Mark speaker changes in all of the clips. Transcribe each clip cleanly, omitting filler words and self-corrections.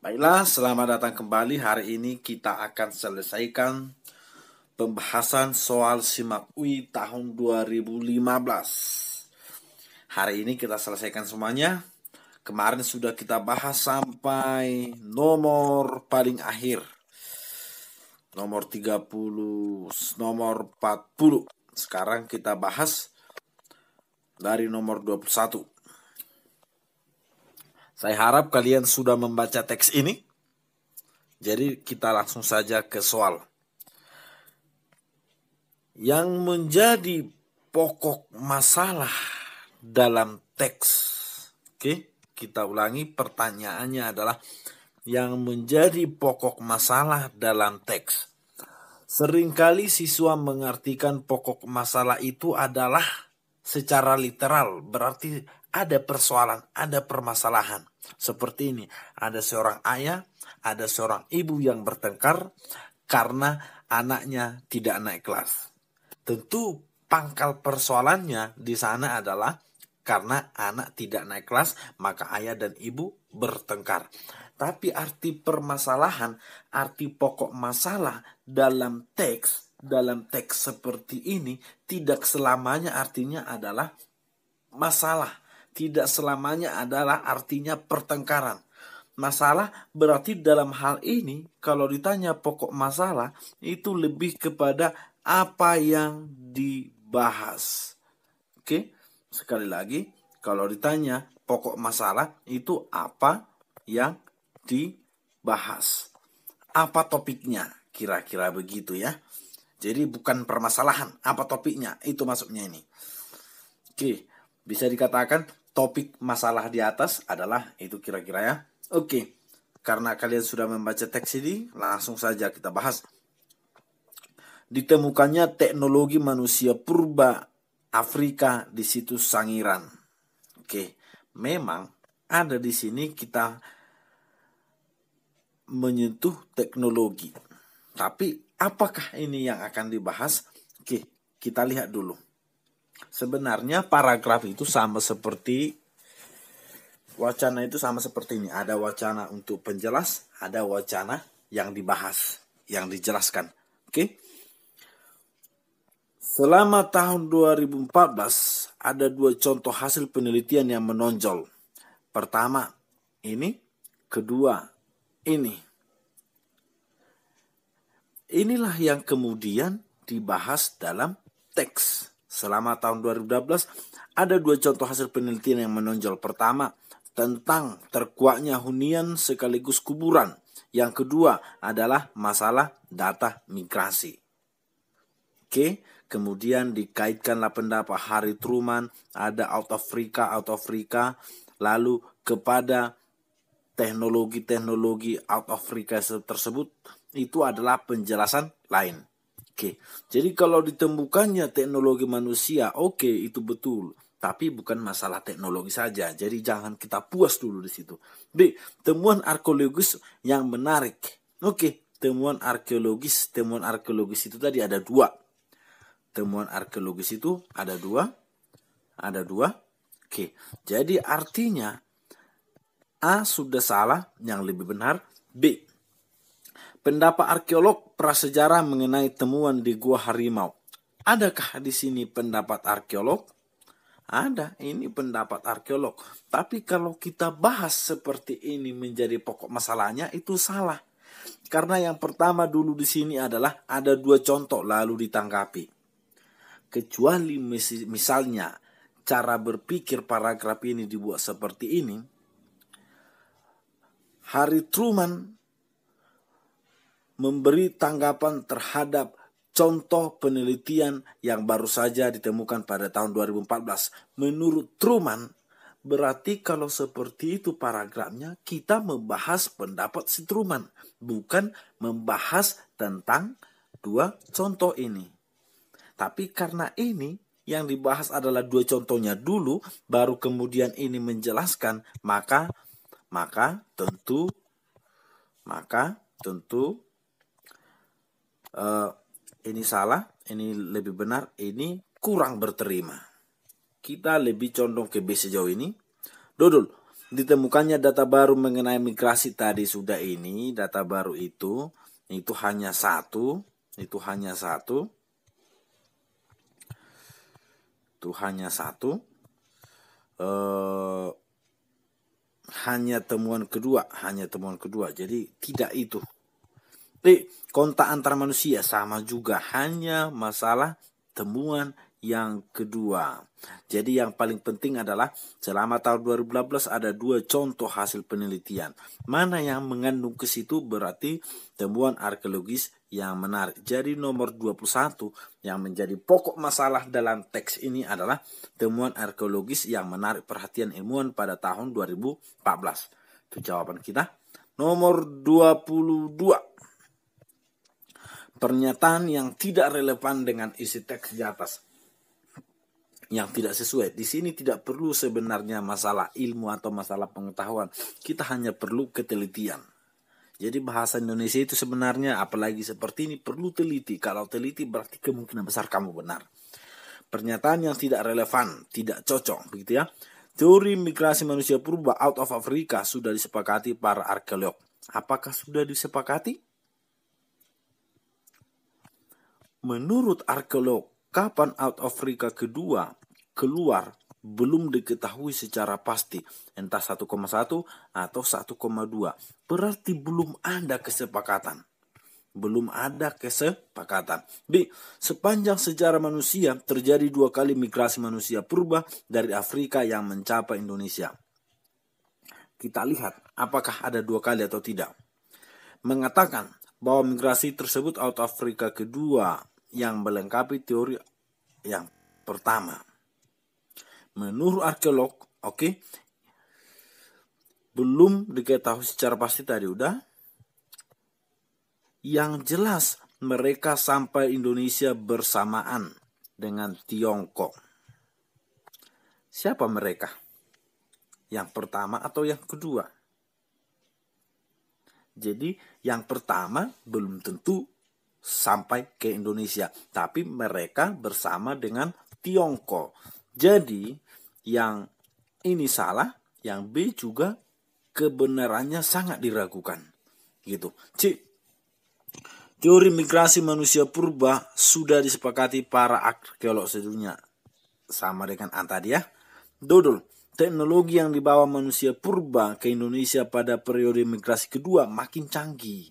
Speaker 1: Baiklah, selamat datang kembali. Hari ini kita akan selesaikan pembahasan soal SIMAK UI tahun 2015. Hari ini kita selesaikan semuanya. Kemarin sudah kita bahas sampai nomor paling akhir. Nomor 30, nomor 40. Sekarang kita bahas dari nomor 21. Saya harap kalian sudah membaca teks ini. Jadi kita langsung saja ke soal. Yang menjadi pokok masalah dalam teks. Oke, kita ulangi, pertanyaannya adalah yang menjadi pokok masalah dalam teks. Seringkali siswa mengartikan pokok masalah itu adalah secara literal, berarti ada persoalan, ada permasalahan. Seperti ini, ada seorang ayah, ada seorang ibu yang bertengkar karena anaknya tidak naik kelas. Tentu pangkal persoalannya di sana adalah karena anak tidak naik kelas, maka ayah dan ibu bertengkar. Tapi arti permasalahan, arti pokok masalah dalam teks seperti ini tidak selamanya artinya adalah masalah. Tidak selamanya adalah artinya pertengkaran. Masalah berarti dalam hal ini kalau ditanya pokok masalah itu lebih kepada apa yang dibahas. Oke, sekali lagi kalau ditanya pokok masalah itu apa yang dibahas. Apa topiknya? Kira-kira begitu ya. Jadi bukan permasalahan, apa topiknya? Itu maksudnya ini. Oke, bisa dikatakan topik masalah di atas adalah itu kira-kira ya. Oke, karena kalian sudah membaca teks ini, langsung saja kita bahas. Ditemukannya teknologi manusia purba Afrika di situs Sangiran. Oke, memang ada di sini kita menyentuh teknologi. Tapi apakah ini yang akan dibahas? Oke, kita lihat dulu. Sebenarnya paragraf itu sama seperti wacana itu sama seperti ini. Ada wacana untuk penjelas, ada wacana yang dibahas, yang dijelaskan. Oke. Selama tahun 2014 ada 2 contoh hasil penelitian yang menonjol. Pertama, ini. Kedua, ini. Inilah yang kemudian dibahas dalam teks. Selama tahun 2012 ada 2 contoh hasil penelitian yang menonjol. Pertama, tentang terkuaknya hunian sekaligus kuburan. Yang kedua adalah masalah data migrasi. Oke, kemudian dikaitkanlah pendapat Harry Truman, ada out of Africa, lalu kepada teknologi out of Africa tersebut itu adalah penjelasan lain. Oke, jadi kalau ditemukannya teknologi manusia, oke, itu betul. Tapi bukan masalah teknologi saja. Jadi jangan kita puas dulu di situ. B, temuan arkeologis yang menarik. Oke, temuan arkeologis itu tadi ada 2. Temuan arkeologis itu ada dua. Oke, jadi artinya A sudah salah, yang lebih benar B. Pendapat arkeolog prasejarah mengenai temuan di Gua Harimau. Adakah di sini pendapat arkeolog? Ada, ini pendapat arkeolog. Tapi kalau kita bahas seperti ini menjadi pokok masalahnya, itu salah. Karena yang pertama dulu di sini adalah ada 2 contoh lalu ditanggapi. Kecuali misalnya cara berpikir paragraf ini dibuat seperti ini. Harry Truman memberi tanggapan terhadap contoh penelitian yang baru saja ditemukan pada tahun 2014. Menurut Truman, Berarti kalau seperti itu paragrafnya, kita membahas pendapat Stroman, bukan membahas tentang dua contoh ini. Tapi karena ini yang dibahas adalah dua contohnya dulu, baru kemudian ini menjelaskan, maka tentu ini salah, ini lebih benar, ini kurang berterima. Kita lebih condong ke B sejauh ini. Dodol, ditemukannya data baru mengenai migrasi tadi sudah ini. Data baru itu hanya satu. Hanya temuan kedua. Jadi tidak itu. Kontak antar manusia sama juga, hanya masalah temuan yang kedua. Jadi yang paling penting adalah selama tahun 2018 ada dua contoh hasil penelitian. Mana yang mengandung ke situ berarti temuan arkeologis yang menarik. Jadi nomor 21 yang menjadi pokok masalah dalam teks ini adalah temuan arkeologis yang menarik perhatian ilmuwan pada tahun 2014. Itu jawaban kita. Nomor 22. Pernyataan yang tidak relevan dengan isi teks di atas, yang tidak sesuai. Di sini tidak perlu sebenarnya masalah ilmu atau masalah pengetahuan. Kita hanya perlu ketelitian. Jadi bahasa Indonesia itu sebenarnya apalagi seperti ini perlu teliti. Kalau teliti berarti kemungkinan besar kamu benar. Pernyataan yang tidak relevan, tidak cocok, begitu ya. Teori migrasi manusia purba out of Africa sudah disepakati para arkeolog. Apakah sudah disepakati? Menurut arkeolog, kapan out of Africa kedua keluar belum diketahui secara pasti, entah 1,1 atau 1,2. Berarti belum ada kesepakatan. B. Sepanjang sejarah manusia terjadi 2 kali migrasi manusia purba dari Afrika yang mencapai Indonesia. Kita lihat apakah ada 2 kali atau tidak. Mengatakan bahwa migrasi tersebut out of Afrika kedua yang melengkapi teori yang pertama. Menurut arkeolog, belum diketahui secara pasti tadi udah. Yang jelas mereka sampai Indonesia bersamaan dengan Tiongkok. Siapa mereka? Yang pertama atau yang kedua? Jadi yang pertama belum tentu sampai ke Indonesia, tapi mereka bersama dengan Tiongkok. Jadi yang ini salah, yang B juga kebenarannya sangat diragukan. Gitu. C. Teori migrasi manusia purba sudah disepakati para arkeolog sedunia. Sama dengan tadi ya. Dodol. Teknologi yang dibawa manusia purba ke Indonesia pada periode migrasi kedua makin canggih.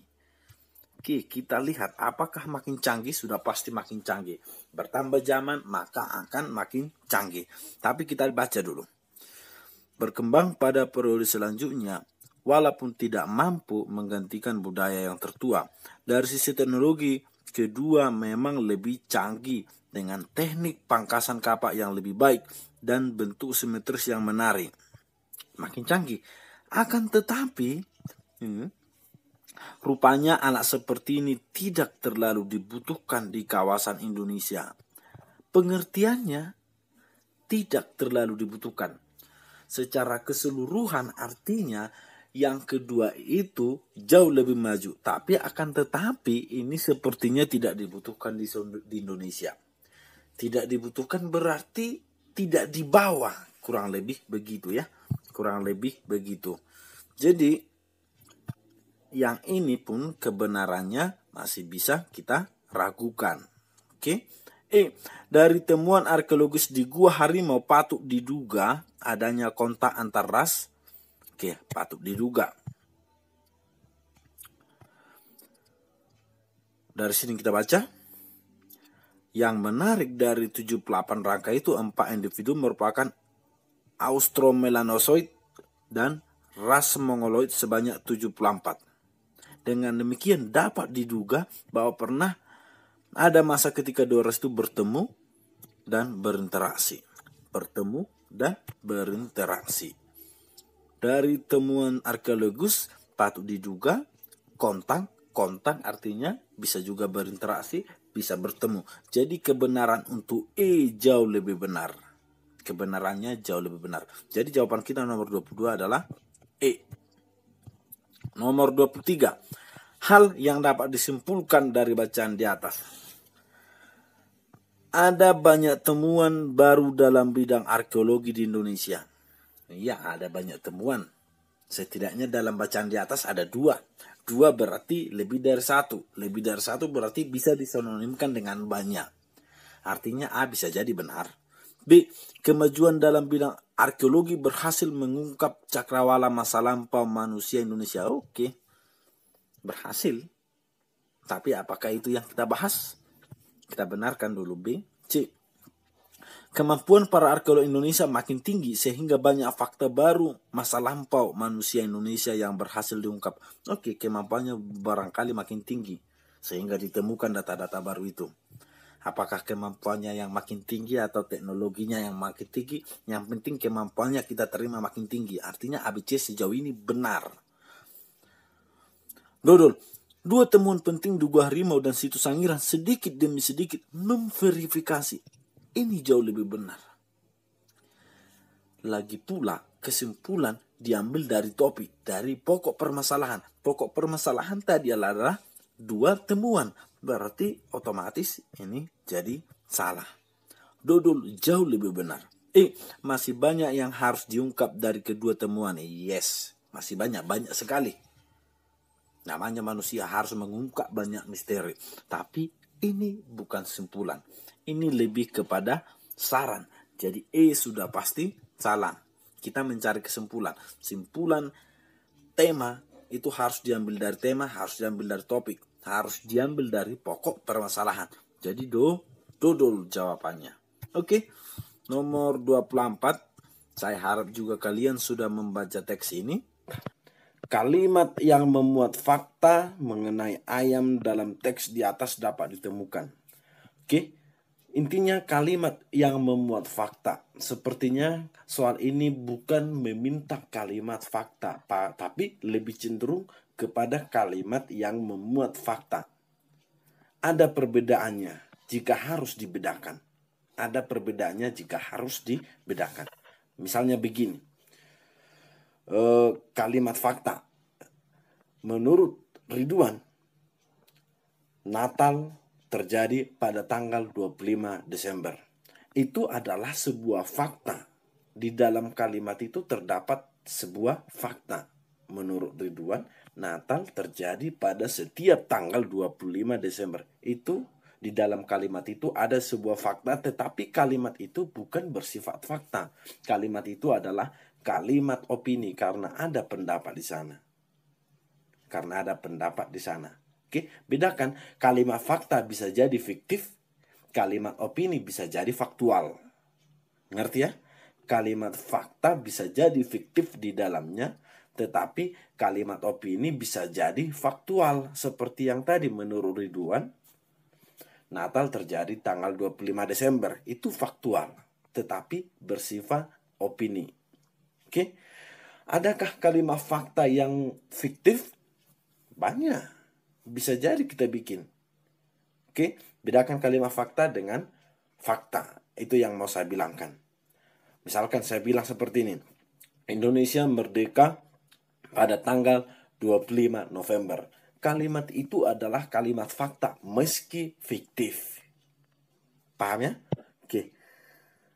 Speaker 1: Oke, kita lihat apakah makin canggih, sudah pasti makin canggih. Bertambah zaman maka akan makin canggih. Tapi kita baca dulu. Berkembang pada periode selanjutnya, walaupun tidak mampu menggantikan budaya yang tertua. Dari sisi teknologi, kedua memang lebih canggih dengan teknik pangkasan kapak yang lebih baik dan bentuk simetris yang menarik. Makin canggih. Akan tetapi, rupanya alat seperti ini tidak terlalu dibutuhkan di kawasan Indonesia. Pengertiannya tidak terlalu dibutuhkan. Secara keseluruhan artinya yang kedua itu jauh lebih maju. Tapi akan tetapi ini sepertinya tidak dibutuhkan di Indonesia. Tidak dibutuhkan berarti tidak dibawa. Kurang lebih begitu ya. Kurang lebih begitu. Jadi yang ini pun kebenarannya masih bisa kita ragukan. Oke. Dari temuan arkeologis di Gua Harimau patut diduga adanya kontak antar ras. Oke, patut diduga. Dari sini kita baca. Yang menarik dari 78 rangka itu 4 individu merupakan Austromelanozoid dan ras Mongoloid sebanyak 74. Dengan demikian dapat diduga bahwa pernah ada masa ketika dua ras itu bertemu dan berinteraksi. Bertemu dan berinteraksi. Dari temuan arkeologis patut diduga kontak artinya bisa juga berinteraksi, bisa bertemu. Jadi kebenaran untuk E jauh lebih benar. Kebenarannya jauh lebih benar. Jadi jawaban kita nomor 22 adalah E. Nomor 23. Hal yang dapat disimpulkan dari bacaan di atas. Ada banyak temuan baru dalam bidang arkeologi di Indonesia. Iya, ada banyak temuan. Setidaknya dalam bacaan di atas ada 2. 2 berarti lebih dari 1. Lebih dari 1 berarti bisa disinonimkan dengan banyak. Artinya A bisa jadi benar. B. Kemajuan dalam bidang arkeologi berhasil mengungkap cakrawala masa lampau manusia Indonesia. Oke. Berhasil. Tapi apakah itu yang kita bahas? Kita benarkan dulu B. C. Kemampuan para arkeolog Indonesia makin tinggi sehingga banyak fakta baru masa lampau manusia Indonesia yang berhasil diungkap. Oke, kemampuannya barangkali makin tinggi sehingga ditemukan data-data baru itu. Apakah kemampuannya yang makin tinggi atau teknologinya yang makin tinggi? Yang penting kemampuannya kita terima makin tinggi. Artinya ABC sejauh ini benar. Dodol. 2 temuan penting Duga Harimau dan Situs Sangiran sedikit demi sedikit memverifikasi. Ini jauh lebih benar. Lagi pula kesimpulan diambil dari topik, dari pokok permasalahan. Pokok permasalahan tadi adalah 2 temuan. Berarti otomatis ini jadi salah. Dodol jauh lebih benar. Masih banyak yang harus diungkap dari kedua temuan. Yes, masih banyak sekali. Namanya manusia harus mengungkap banyak misteri. Tapi ini bukan simpulan. Ini lebih kepada saran. Jadi sudah pasti salah. Kita mencari kesimpulan. Simpulan tema itu harus diambil dari tema, harus diambil dari topik, harus diambil dari pokok permasalahan. Jadi dodol jawabannya. Oke. Nomor 24. Saya harap juga kalian sudah membaca teks ini. Kalimat yang memuat fakta mengenai ayam dalam teks di atas dapat ditemukan. Oke. Intinya kalimat yang memuat fakta. Sepertinya soal ini bukan meminta kalimat fakta, tapi lebih cenderung kepada kalimat yang memuat fakta. Ada perbedaannya jika harus dibedakan. Ada perbedaannya jika harus dibedakan. Misalnya begini. Kalimat fakta. Menurut Ridwan, Natal terjadi pada tanggal 25 Desember. Itu adalah sebuah fakta. Di dalam kalimat itu terdapat sebuah fakta. Menurut Ridwan, Natal terjadi pada setiap tanggal 25 Desember. Itu di dalam kalimat itu ada sebuah fakta, tetapi kalimat itu bukan bersifat fakta. Kalimat itu adalah kalimat opini karena ada pendapat di sana. Karena ada pendapat di sana. Oke, bedakan kalimat fakta bisa jadi fiktif, kalimat opini bisa jadi faktual. Ngerti ya? Kalimat fakta bisa jadi fiktif di dalamnya, tetapi kalimat opini bisa jadi faktual. Seperti yang tadi menurut Ridwan, Natal terjadi tanggal 25 Desember. Itu faktual, tetapi bersifat opini. Oke? Adakah kalimat fakta yang fiktif? Banyak. Bisa jadi kita bikin. Oke, bedakan kalimat fakta dengan fakta. Itu yang mau saya bilangkan. Misalkan saya bilang seperti ini. Indonesia merdeka pada tanggal 25 November. Kalimat itu adalah kalimat fakta meski fiktif. Paham ya? Oke.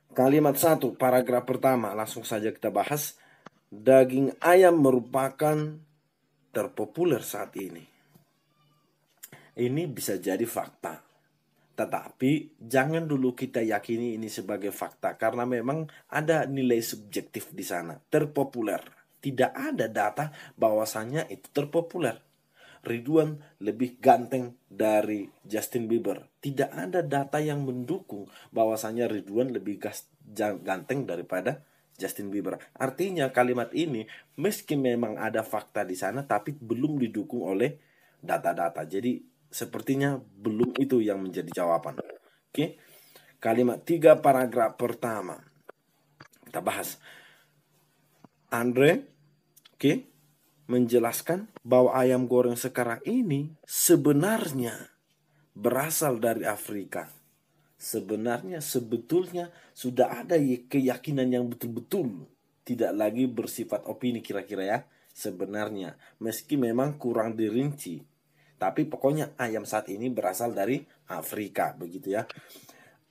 Speaker 1: Kalimat 1, paragraf pertama. Langsung saja kita bahas. Daging ayam merupakan terpopuler saat ini. Ini bisa jadi fakta. Tetapi jangan dulu kita yakini ini sebagai fakta. Karena memang ada nilai subjektif di sana. Terpopuler. Tidak ada data bahwasannya itu terpopuler. Ridwan lebih ganteng dari Justin Bieber. Tidak ada data yang mendukung bahwasannya Ridwan lebih ganteng daripada Justin Bieber. Artinya kalimat ini meski memang ada fakta di sana tapi belum didukung oleh data-data. Jadi sepertinya belum itu yang menjadi jawaban. Oke. Kalimat 3 paragraf pertama. Kita bahas. Andre, menjelaskan bahwa ayam goreng sekarang ini sebenarnya berasal dari Afrika. Sebetulnya sudah ada keyakinan yang betul-betul tidak lagi bersifat opini kira-kira ya. Sebenarnya, meski memang kurang dirinci, tapi pokoknya ayam saat ini berasal dari Afrika, begitu ya.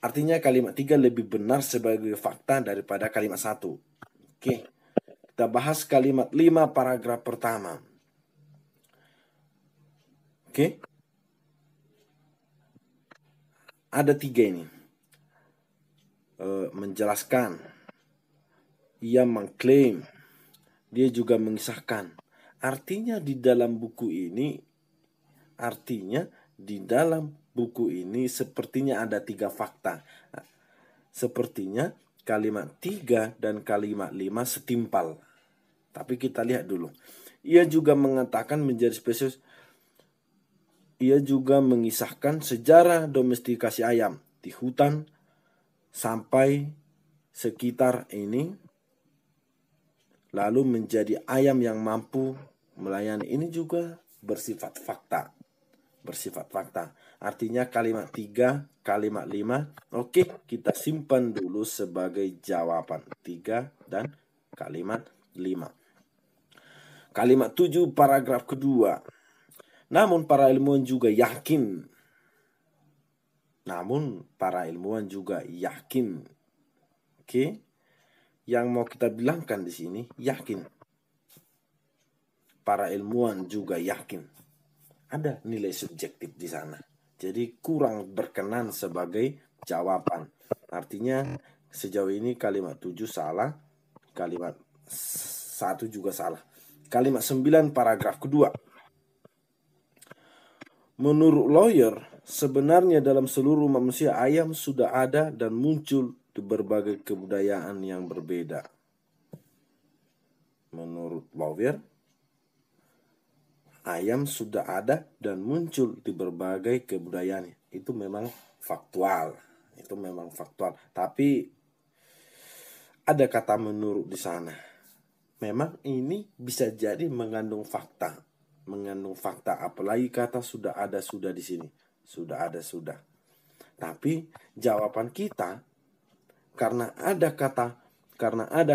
Speaker 1: Artinya kalimat 3 lebih benar sebagai fakta daripada kalimat 1. Kita bahas kalimat 5 paragraf pertama. Ada 3 ini. Menjelaskan, ia mengklaim, dia juga mengisahkan. Artinya di dalam buku ini sepertinya ada 3 fakta. Sepertinya kalimat 3 dan kalimat 5 setimpal. Tapi kita lihat dulu. Ia juga mengatakan menjadi spesies. Ia juga mengisahkan sejarah domestikasi ayam di hutan sampai sekitar ini, lalu menjadi ayam yang mampu melayani. Ini juga bersifat fakta. Artinya kalimat 3, kalimat 5, kita simpan dulu sebagai jawaban. 3 dan kalimat 5. Kalimat 7 paragraf kedua. Namun para ilmuwan juga yakin. Yang mau kita bilangkan di sini, yakin. Para ilmuwan juga yakin. Ada nilai subjektif di sana. Jadi kurang berkenan sebagai jawaban. Artinya sejauh ini kalimat 7 salah, kalimat 1 juga salah. Kalimat 9 paragraf kedua. Menurut lawyer, sebenarnya dalam seluruh manusia ayam sudah ada dan muncul di berbagai kebudayaan yang berbeda. Menurut lawyer, ayam sudah ada dan muncul di berbagai kebudayaan. Itu memang faktual. Tapi ada kata menurut di sana. Memang ini bisa jadi mengandung fakta. Apalagi kata sudah ada di sini. Sudah ada. Tapi jawaban kita karena ada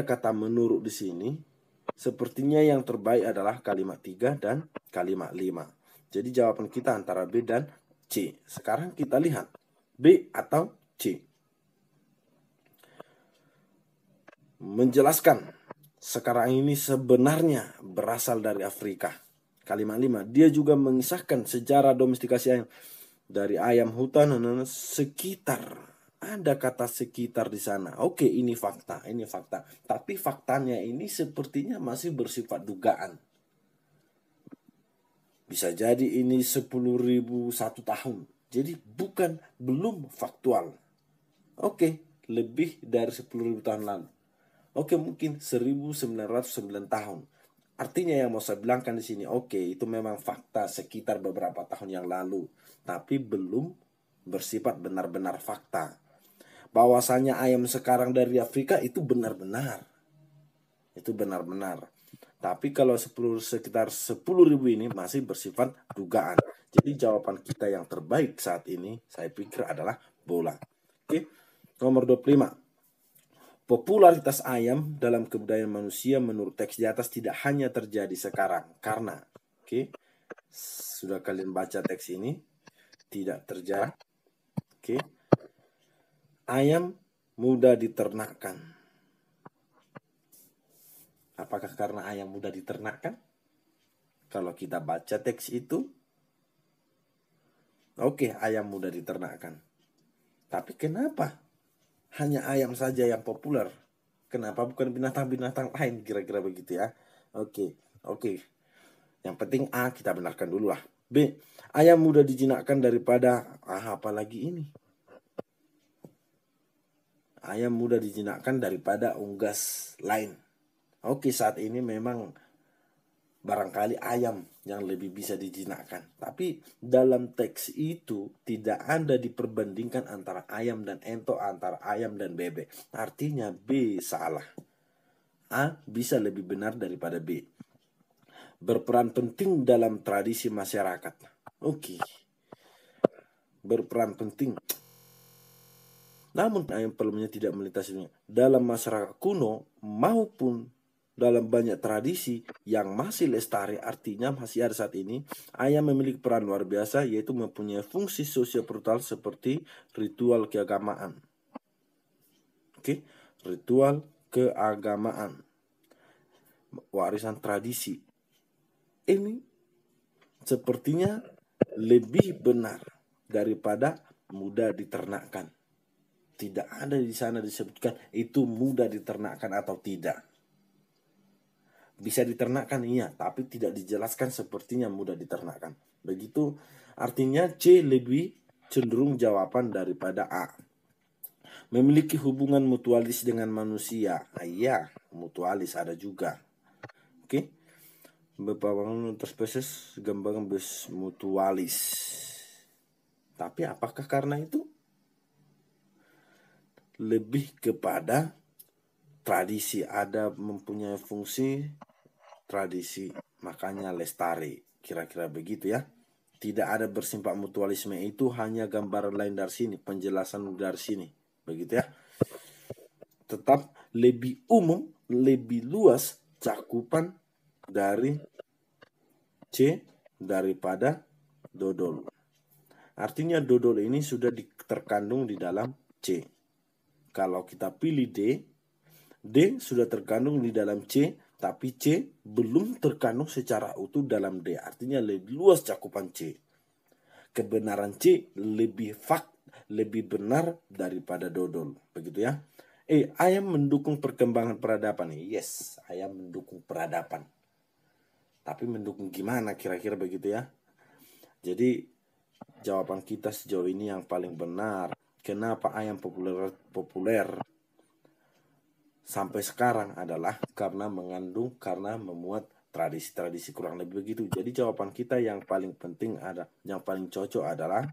Speaker 1: kata menurut di sini, sepertinya yang terbaik adalah kalimat 3 dan kalimat 5. Jadi jawaban kita antara B dan C. Sekarang kita lihat B atau C. Menjelaskan sekarang ini sebenarnya berasal dari Afrika. Kalimat 5, dia juga mengisahkan sejarah domestikasi ayam dari ayam hutan sekitar. Ada kata sekitar di sana. Ini fakta. Tapi faktanya ini sepertinya masih bersifat dugaan. Bisa jadi ini 10.001 tahun. Jadi belum faktual. Lebih dari 10.000 tahun lalu. Mungkin 1909 tahun. Artinya yang mau saya bilangkan di sini, itu memang fakta sekitar beberapa tahun yang lalu, tapi belum bersifat benar-benar fakta. Bahwasanya ayam sekarang dari Afrika itu benar-benar. Tapi kalau sekitar 10.000 ini masih bersifat dugaan. Jadi jawaban kita yang terbaik saat ini saya pikir adalah bola. Nomor 25. Popularitas ayam dalam kebudayaan manusia menurut teks di atas tidak hanya terjadi sekarang. Karena, sudah kalian baca teks ini, tidak terjadi. Ayam mudah diternakkan. Apakah karena ayam mudah diternakkan? Kalau kita baca teks itu, ayam mudah diternakkan. Tapi kenapa hanya ayam saja yang populer? Kenapa bukan binatang-binatang lain? Kira-kira begitu ya. Yang penting A kita benarkan dulu lah. B, ayam mudah dijinakkan daripada apalagi ini. Ayam mudah dijinakkan daripada unggas lain. Saat ini memang barangkali ayam yang lebih bisa dijinakkan. Tapi dalam teks itu tidak ada diperbandingkan antara ayam dan ento, antara ayam dan bebek. Artinya B salah. A bisa lebih benar daripada B. Berperan penting dalam tradisi masyarakat. Oke. Berperan penting. Namun ayam pelumnya tidak melintasinya. Dalam masyarakat kuno maupun dalam banyak tradisi yang masih lestari, artinya masih ada saat ini, ayam memiliki peran luar biasa, yaitu mempunyai fungsi sosio-kultural seperti ritual keagamaan. Oke, ritual keagamaan, warisan tradisi. Ini sepertinya lebih benar daripada mudah diternakkan. Tidak ada di sana disebutkan itu mudah diternakkan atau tidak. Bisa diternakkan iya, tapi tidak dijelaskan sepertinya mudah diternakkan. Begitu artinya C lebih cenderung jawaban daripada A. Memiliki hubungan mutualis dengan manusia. Iya, mutualis ada juga. Oke. Berpawangan interspesies gambaran bes mutualis. Tapi apakah karena itu? Lebih kepada tradisi, ada mempunyai fungsi tradisi, makanya lestari, kira-kira begitu ya. Tidak ada bersimpak mutualisme, itu hanya gambaran lain dari sini, penjelasan dari sini, begitu ya. Tetap lebih umum, lebih luas cakupan dari C daripada dodol. Artinya dodol ini sudah terkandung di dalam C. Kalau kita pilih D sudah terkandung di dalam C, tapi C belum terkandung secara utuh dalam D. Artinya lebih luas cakupan C. Kebenaran C lebih benar daripada dodol. Begitu ya. Ayam mendukung perkembangan peradaban. Yes, ayam mendukung peradaban. Tapi mendukung gimana kira-kira begitu ya. Jadi jawaban kita sejauh ini yang paling benar. Kenapa ayam populer sampai sekarang adalah karena memuat tradisi-tradisi kurang lebih begitu. Jadi jawaban kita yang paling penting yang paling cocok adalah